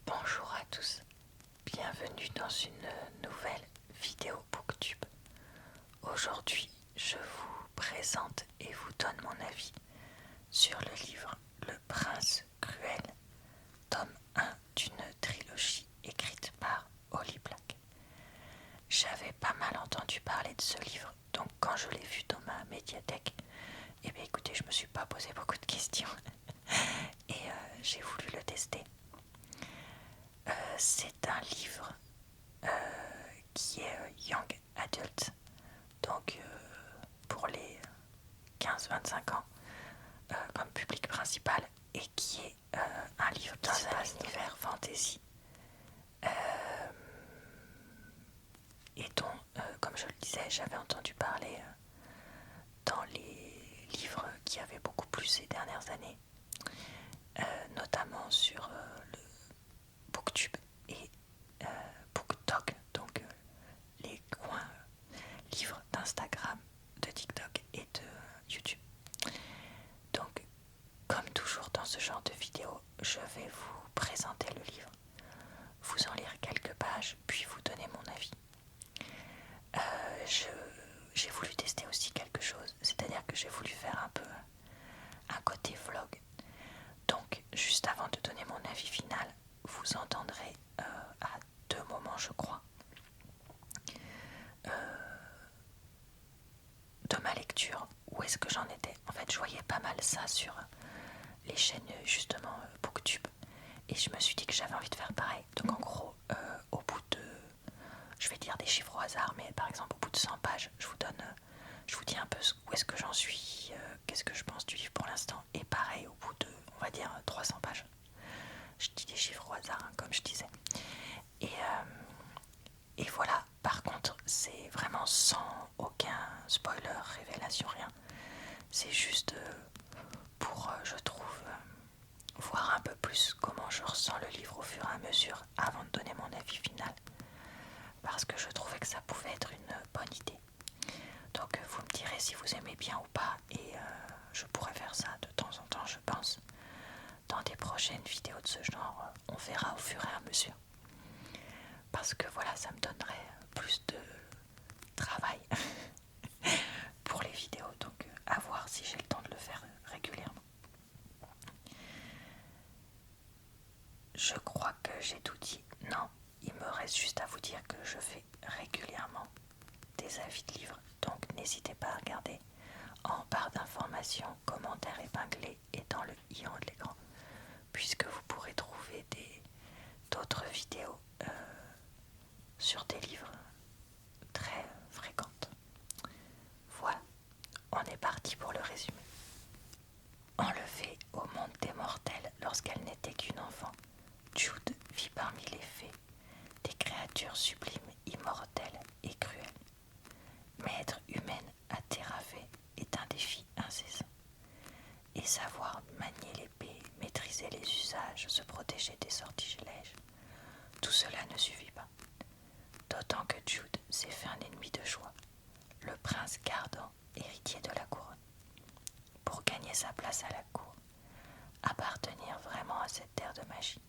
Bonjour à tous, bienvenue dans une nouvelle vidéo Booktube. Aujourd'hui, je vous présente et vous donne mon avis sur le livre Le Prince Cruel, tome 1 d'une trilogie écrite par Holly Black. J'avais pas mal entendu parler de ce livre, donc quand je l'ai vu dans ma médiathèque, eh bien écoutez, je me suis pas posé beaucoup de questions et j'ai voulu le tester. C'est un livre qui est Young Adult, donc pour les 15-25 ans comme public principal, et qui est un livre dans un univers fantasy et dont, comme je le disais, j'avais entendu parler dans les livres qui avaient beaucoup plu ces dernières années, notamment sur le Booktube et BookTok, donc les coins livres d'Instagram, de TikTok et de YouTube. Donc, comme toujours dans ce genre de vidéo, je vais vous présenter le livre, vous en lire quelques pages, puis vous donner mon avis. J'ai voulu tester aussi quelque chose, c'est-à-dire que j'ai voulu faire un peu un côté vlog. Donc, juste avant de donner mon avis final, vous entendrez à deux moments, je crois, de ma lecture, où est-ce que j'en étais. En fait, je voyais pas mal ça sur les chaînes justement Booktube, et je me suis dit que j'avais envie de faire pareil. Donc en gros, au bout de, je vais dire des chiffres au hasard, mais par exemple au bout de 100 pages, je vous dis un peu où est-ce que j'en suis, qu'est-ce que je pense du livre pour l'instant, et pareil au bout de, on va dire 300 pages, je dis des chiffres au hasard, hein, comme je disais. Et voilà, par contre, c'est vraiment sans aucun spoiler, révélation, rien. C'est juste pour, je trouve, voir un peu plus comment je ressens le livre au fur et à mesure avant de donner mon avis final. Parce que je trouvais que ça pouvait être une bonne idée. Donc vous me direz si vous aimez bien ou pas, et je pourrais faire ça de temps en temps, je pense. Dans des prochaines vidéos de ce genre, on verra au fur et à mesure. Parce que voilà, ça me donnerait plus de travail pour les vidéos, donc à voir si j'ai le temps de le faire régulièrement. Je crois que j'ai tout dit. Non, il me reste juste à vous dire que je fais régulièrement des avis de livres, donc n'hésitez pas à regarder en barre d'informations, commentaires épinglés et dans le i en haut de l'écran, puisque vous pourrez trouver d'autres vidéos sur des livres très fréquentes. Voilà, on est parti pour le résumé. Enlevée au monde des mortels lorsqu'elle n'était qu'une enfant, Jude vit parmi les fées des créatures sublimes, immortelles et cruelles. Mais être humaine à Terravée est un défi incessant. Et savoir manier l'épée, maîtriser les usages, se protéger des sortilèges, tout cela ne suffit pas. D'autant que Jude s'est fait un ennemi de choix, le prince Cardan, héritier de la couronne. Pour gagner sa place à la cour, appartenir vraiment à cette terre de magie,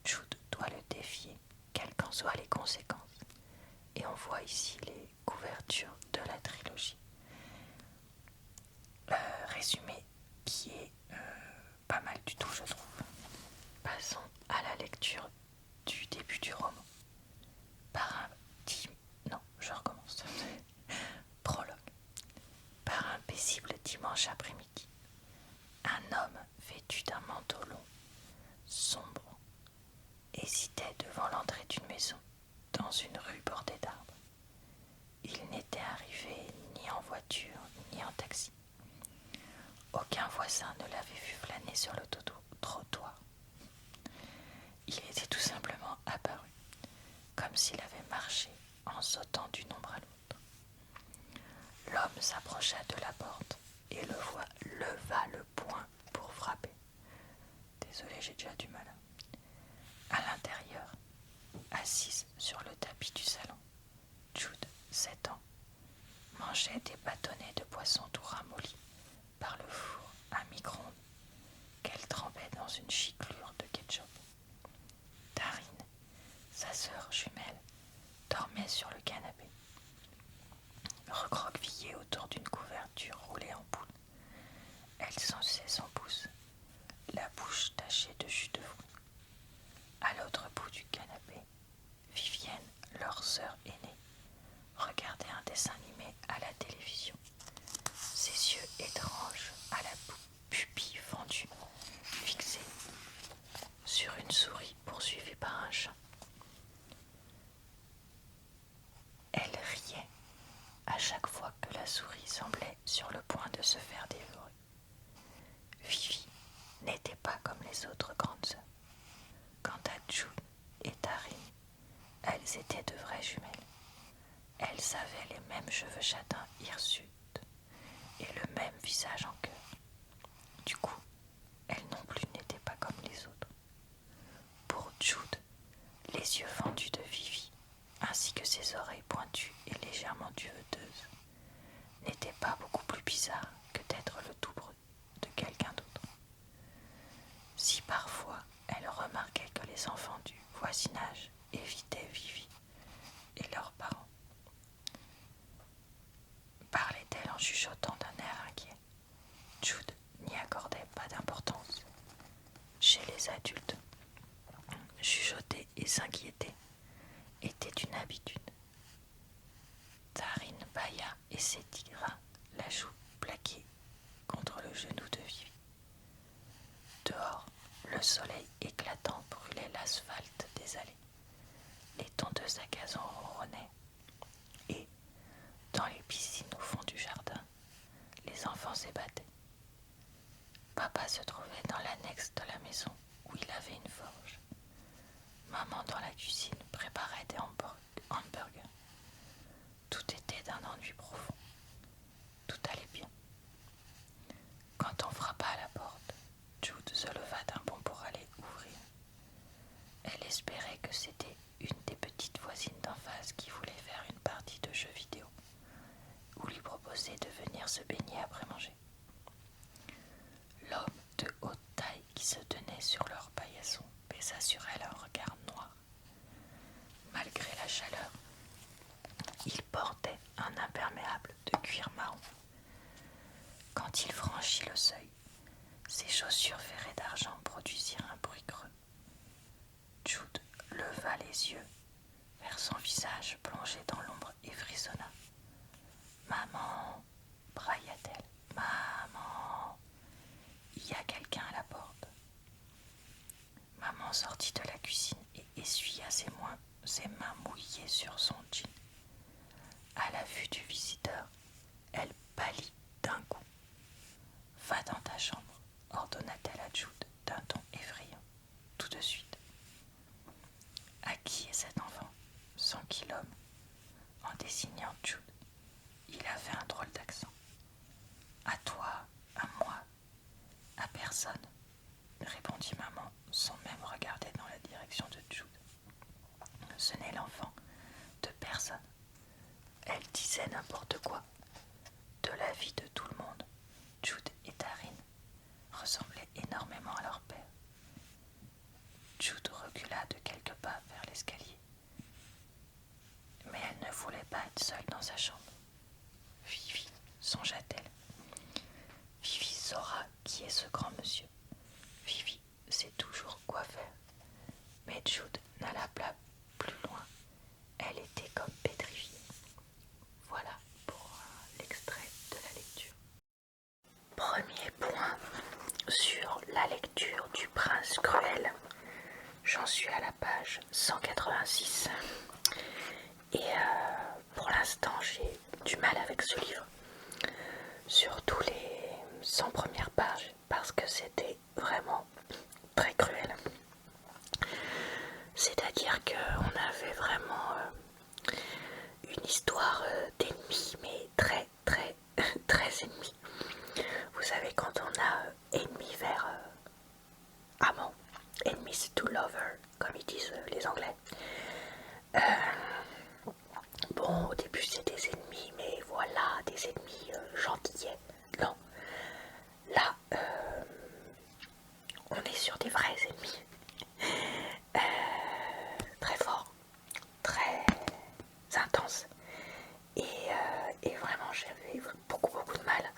Jude doit le défier, quelles qu'en soient les conséquences. Et on voit ici les couvertures de la trilogie. Résumé qui est pas mal du tout, je trouve. Passons à la lecture du début du roman. Prologue. Par un paisible dimanche après-midi, un homme vêtu d'un manteau long, sombre, hésitait devant l'entrée d'une maison, dans une rue bordée d'arbres. Il n'était arrivé ni en voiture ni en taxi. Aucun voisin ne l'avait vu flâner sur le trottoir. Il était tout simplement apparu, comme s'il avait marché en sautant d'une ombre à l'autre. L'homme s'approcha de la porte et leva le poing pour frapper. Désolé, j'ai déjà du mal. À l'intérieur, assise sur le tapis du salon, Jude, 7 ans, mangeait des bâtonnets de poisson tout ramollis par le four à micro-ondes qu'elle trempait dans une giclure de ketchup. D'un voiture roulait en boule. Elle sensait son pouce, la bouche tachée de jus de fruits. À l'autre bout du canapé, Vivienne, leur sœur aînée, regardait un dessin animé à la télévision. Ses yeux étranges à la pupille fendue, fixés sur une souris poursuivie par un chat. Elle riait à chaque fois que la souris semblait sur le point de se faire dévorer. Vivi n'était pas comme les autres grandes sœurs. Quant à Jude et Taryn, elles étaient de vraies jumelles. Elles avaient les mêmes cheveux châtains hirsutes et le même visage en cœur. Du coup, elles non plus n'étaient pas comme les autres. Pour Jude, les yeux fendus de Vivi, ainsi que ses oreilles pointues et légèrement duveteuses, n'étaient pas beaucoup plus bizarres que d'être le double de quelqu'un d'autre. Si parfois elle remarquait que les enfants du voisinage évitaient Vivi et leurs parents, parlait-elle en chuchotant d'un air inquiet. Jude n'y accordait pas d'importance. Chez les adultes, chuchoter et s'inquiéter était une habitude. Taryn bâilla et s'étira, la joue plaquée contre le genou de Vivi. Dehors, le soleil éclatant brûlait l'asphalte des allées. Les tondeuses à gazon ronronnaient et, dans les piscines au fond du jardin, les enfants s'ébattaient. Papa se trouvait dans l'annexe de la maison où il avait une forge. Maman, dans la cuisine, préparait des hamburgers. Tout était d'un ennui profond. Tout allait bien. Quand on frappa à la porte, Jude se leva d'un bond pour aller ouvrir. Elle espérait que c'était une des petites voisines d'en face qui voulait faire une partie de jeux vidéo ou lui proposer de venir se baigner après manger. L'homme de haute taille qui se tenait sur leur paillasson baisa sur elle un regard noir. Malgré la chaleur, il portait un imperméable de cuir marron. Quand il franchit le seuil, ses chaussures ferrées d'argent produisirent un bruit creux. Jude leva les yeux vers son visage plongé dans l'ombre et frissonna. « Maman !» brailla-t-elle. « Maman !» Il y a quelqu'un à la porte. Maman sortit de la cuisine et essuya ses mains mouillées sur son jean. À la vue du visiteur, elle pâlit d'un coup. « Va dans ta chambre », ordonna-t-elle à Jude d'un ton effrayant. « Tout de suite. » « À qui est cet enfant ?» s'enquit l'homme en désignant Jude. Il avait un drôle d'accent. « À toi, à moi, à personne, » répondit maman sans même regarder dans la direction de Jude. Ce n'est l'enfant de personne. Elle disait n'importe quoi. De la vie de tout le monde, Jude et Taryn ressemblaient énormément à leur père. Jude recula de quelques pas vers l'escalier. Mais elle ne voulait pas être seule dans sa chambre. Vivi, songea-t-elle. Vivi saura qui est ce grand monsieur. Vivi sait toujours quoi faire. Mais Jude n'alla pas plus loin. Elle était comme pétrifiée. Voilà pour l'extrait de la lecture. Premier point sur la lecture du Prince Cruel. J'en suis à la page 186. Et pour l'instant, j'ai du mal avec ce livre. Surtout les 100 premières pages, parce que c'était vraiment très cruel. C'est-à-dire qu'on avait vraiment une histoire d'ennemis, mais très très très ennemis. Vous savez, quand on a ennemi vers amant, enemies to lover, comme ils disent les Anglais. Bon, au début c'est des ennemis, mais voilà, des ennemis gentillets. Non, là, on est sur des vrais ennemis. Très forts, très intenses. Et vraiment, j'avais beaucoup de mal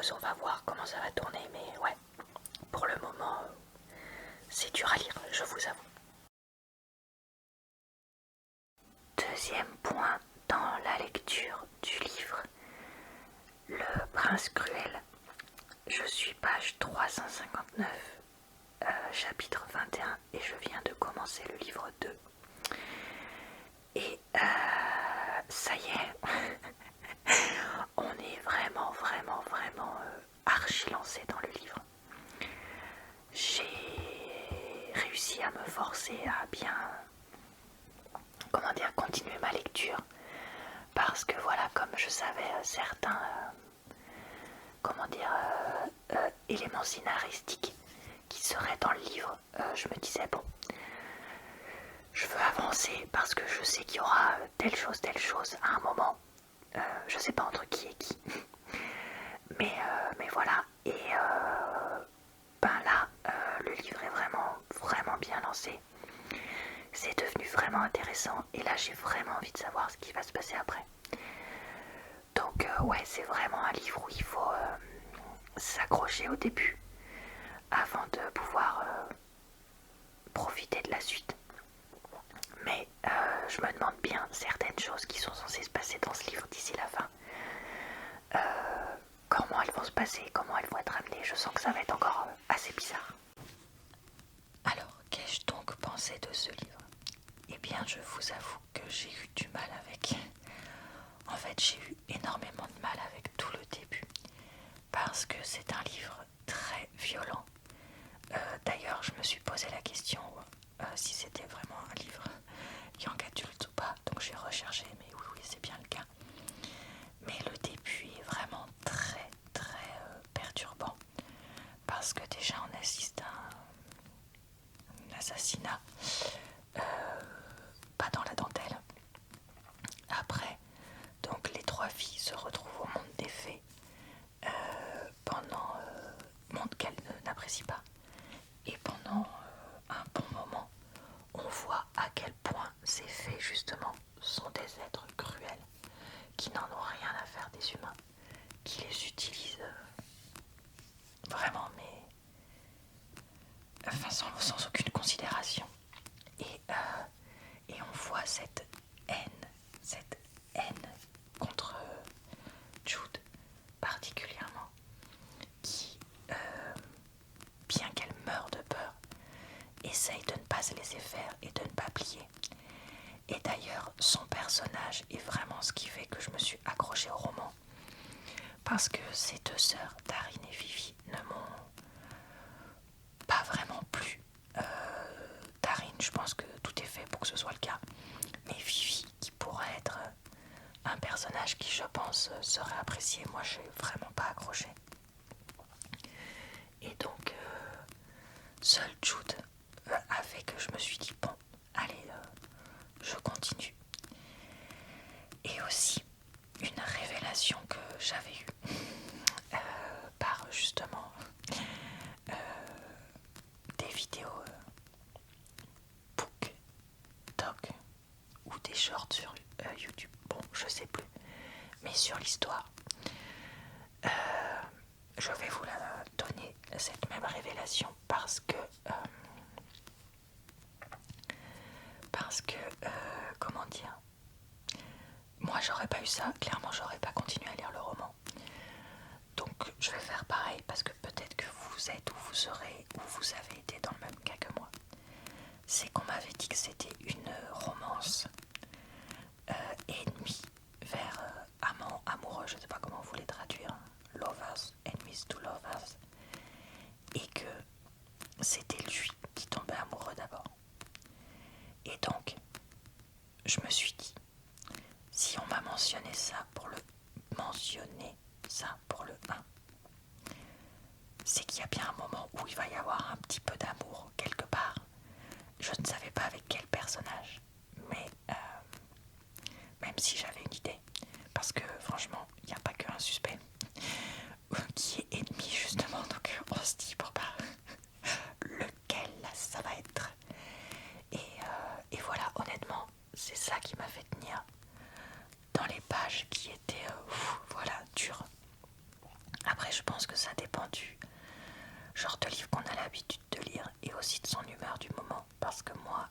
heureuse, on va voir comment ça va tourner, mais ouais, pour le moment, c'est dur à lire, je vous avoue. Deuxième point dans la lecture du livre, Le Prince Cruel. Je suis page 359, chapitre 21, et je viens de commencer le livre 2. Et ça y est, on est vraiment archi lancé dans le livre. J'ai réussi à me forcer à bien, continuer ma lecture, parce que voilà, comme je savais certains éléments scénaristiques qui seraient dans le livre, je me disais bon, je veux avancer parce que je sais qu'il y aura telle chose à un moment, je sais pas entre qui et qui, mais voilà. Et là, le livre est vraiment bien lancé. C'est devenu vraiment intéressant et là j'ai vraiment envie de savoir ce qui va se passer après. Donc ouais, c'est vraiment un livre où il faut s'accrocher au début avant de pouvoir profiter de la suite. Mais je me demande bien certaines choses qui sont censées se passer dans ce livre d'ici la fin. Comment elles vont se passer, comment elles vont être amenées. Je sens que ça va être encore assez bizarre. Alors, qu'ai-je donc pensé de ce livre? Eh bien, je vous avoue que j'ai eu du mal avec. En fait, j'ai eu énormément de mal avec tout le début. Parce que c'est un livre très violent. D'ailleurs, je me suis posé la question si c'était vraiment un livre young adulte ou pas. Donc j'ai recherché, mais oui, c'est bien le cas. Mais le début est vraiment très perturbant. Parce que déjà, on assiste à un assassinat pas dans la dentelle. Après, donc les trois filles se retrouvent au monde des fées pendant monde qu'elles n'apprécient pas. Et pendant un bon moment, on voit à quel point ces fées justement sont des êtres cruels qui n'en ont rien à faire des humains, qui les utilisent vraiment, mais enfin sans aucune considération. Et on voit cette haine contre Jude particulièrement, qui, bien qu'elle meure de peur, essaye de ne pas se laisser faire et de ne pas plier. Et d'ailleurs, son personnage est vraiment ce qui fait que je me suis accrochée au roman. Parce que ces deux sœurs, Darine et Vivi, ne m'ont pas vraiment plu. Darine, je pense que tout est fait pour que ce soit le cas. Mais Vivi, qui pourrait être un personnage qui, je pense, serait apprécié, moi, je n'ai vraiment pas accroché. Et donc, seul Jude a fait que je me suis dit, bon, allez, je continue. Et aussi, une révélation que j'avais eue par justement des vidéos book, doc ou des shorts sur YouTube, bon, je sais plus, mais sur l'histoire. Je vais vous la donner, cette même révélation, parce que comment dire, moi j'aurais pas eu ça, clairement j'aurais pas continué à lire le roman. Donc je vais faire pareil, parce que peut-être que vous êtes ou vous serez ou vous avez été dans le même cas que moi. C'est qu'on m'avait dit que c'était une romance ennemie vers amant, amoureux, je sais pas comment vous les traduire, lovers, enemies to lovers, et que c'était lui qui tombait amoureux d'abord. Et donc, je me suis dit, si on m'a mentionné ça pour le 1, c'est qu'il y a bien un moment où il va y avoir un petit peu d'amour quelque part. Je ne savais pas avec quel personnage, mais même si j'avais une idée, parce que franchement, il n'y a pas qu'un suspect qui est ennemi justement, donc on se dit bon bah lequel ça va être. Et voilà, honnêtement, c'est ça qui m'a fait tenir dans les pages qui étaient voilà, dures. Après, je pense détendu, genre de livre qu'on a l'habitude de lire, et aussi de son humeur du moment, parce que moi,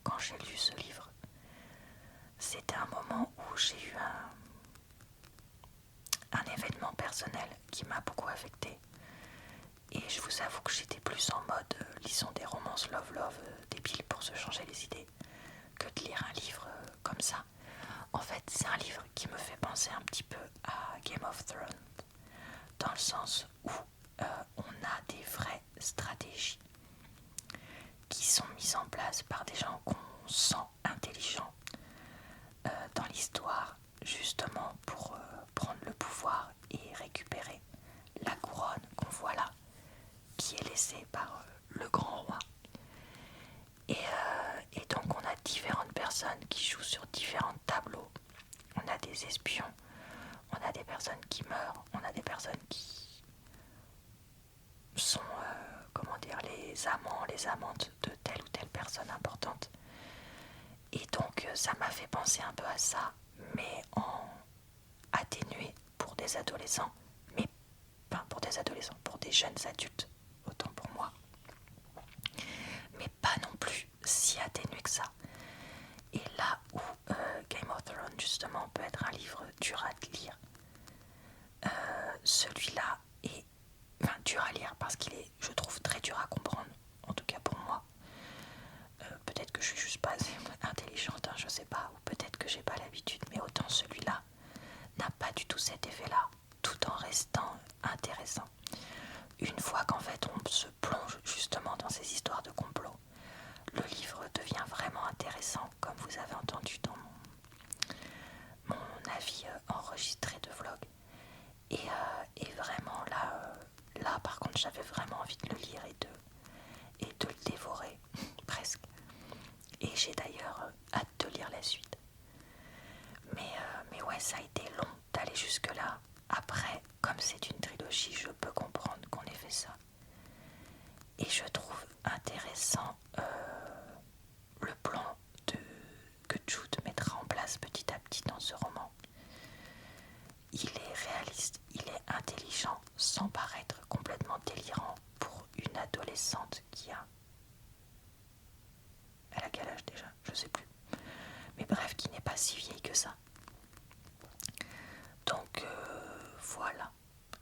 quand j'ai lu ce livre, c'était un moment où j'ai eu un événement personnel qui m'a beaucoup affecté. Et je vous avoue que j'étais plus en mode lisons des romances love débiles pour se changer les idées que de lire un livre comme ça. En fait, c'est un livre qui me fait penser un petit peu à Game of Thrones, dans le sens où on a des vraies stratégies qui sont mises en place par des gens qu'on sent intelligents dans l'histoire, justement pour prendre le pouvoir et récupérer la couronne qu'on voit là, qui est laissée par le grand roi. Et donc on a différentes personnes qui jouent sur différents tableaux. On a des espions, on a des personnes qui meurent, on a des personnes qui sont, les amants, les amantes de telle ou telle personne importante. Et donc ça m'a fait penser un peu à ça, mais en atténué pour des adolescents, mais pas pour des adolescents, pour des jeunes adultes, autant pour moi. Mais pas non plus si atténué que ça. Et là où Game of Thrones justement peut être un livre dur à lire, celui-là est dur à lire parce qu'il est, je trouve, très dur à comprendre, en tout cas pour moi. Peut-être que je suis juste pas assez intelligente, je sais pas, ou peut-être que j'ai pas l'habitude, mais autant celui-là n'a pas du tout cet effet-là, tout en restant intéressant. Une fois qu'en fait on se plonge justement dans ces histoires de complot, le livre devient vraiment intéressant, comme vous avez entendu dans mon avis enregistré de vlog. Et vraiment là par contre j'avais vraiment envie de le lire et de le dévorer presque. Et j'ai d'ailleurs hâte de lire la suite. Mais ouais, ça a été long d'aller jusque là. Après, comme c'est une trilogie, je peux comprendre qu'on ait fait ça. Et je trouve intéressant le plan que Jude mettra en place petit à petit dans ce roman. Il est réaliste, il est intelligent, sans paraître complètement délirant pour une adolescente qui a... Elle a quel âge déjà? Je sais plus. Mais bref, qui n'est pas si vieille que ça. Donc voilà.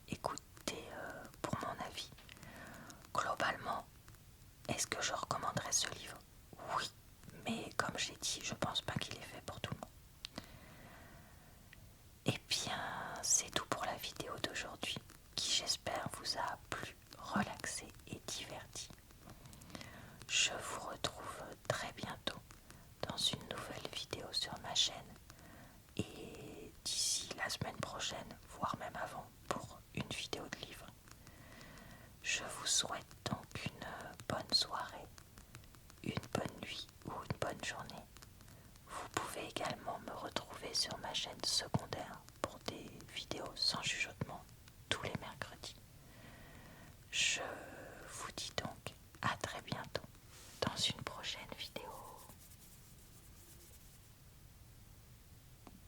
Écoutez, pour mon avis, globalement, est-ce que je recommanderais ce livre? Oui, mais comme j'ai dit, je pense pas qu'il est fait pour tout le monde. Et bien, c'est tout pour la vidéo d'aujourd'hui, qui j'espère vous a plu, relaxé et diverti. Je vous retrouve très bientôt dans une nouvelle vidéo sur ma chaîne, et d'ici la semaine prochaine, voire même avant, pour une vidéo de livre. Je vous souhaite donc une bonne soirée, une bonne nuit ou une bonne journée. Vous pouvez également me retrouver sur ma chaîne secondaire pour des vidéos sans chuchotement.